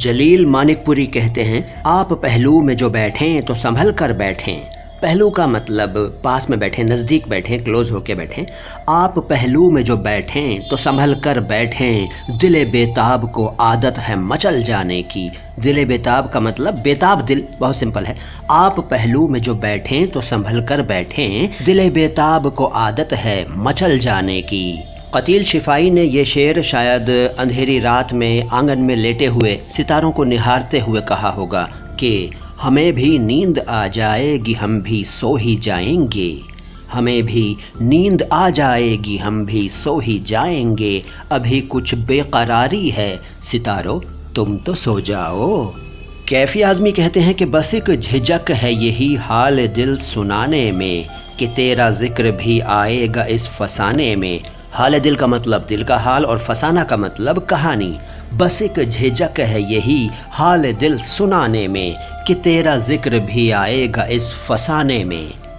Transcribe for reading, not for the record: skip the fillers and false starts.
جلیل مانکپوری کہتے ہیں، آپ پہلو میں جو بیٹھیں تو سنبھل کر بیٹھیں۔ پہلو کا مطلب پاس میں بیٹھیں، نزدیک بیٹھیں، کلوز ہو کے بیٹھیں۔ آپ پہلو میں جو بیٹھیں تو سنبھل کر بیٹھیں، دل بیتاب کو عادت ہے مچل جانے کی۔ دل بیتاب کا مطلب بیتاب دل، بہت سمپل ہے۔ آپ پہلو میں جو بیٹھیں تو سنبھل کر بیٹھیں، دل بیتاب کو عادت ہے مچل جانے کی۔ قتیل شفائی نے یہ شعر شاید اندھیری رات میں آنگن میں لیٹے ہوئے ستاروں کو نہارتے ہوئے کہا ہوگا کہ ہمیں بھی نیند آ جائے گی ہم بھی سو ہی جائیں گے، ہمیں بھی نیند آ جائے گی ہم بھی سو ہی جائیں گے، ابھی کچھ بے قراری ہے ستاروں تم تو سو جاؤ۔ کیفی اعظمی کہتے ہیں کہ بس ایک جھجک ہے یہی حال دل سنانے میں، کہ تیرا ذکر بھی آئے گا اس فسانے میں۔ حال دل کا مطلب دل کا حال اور فسانہ کا مطلب کہانی۔ بس ایک جھجک ہے یہی حال دل سنانے میں، کہ تیرا ذکر بھی آئے گا اس فسانے میں۔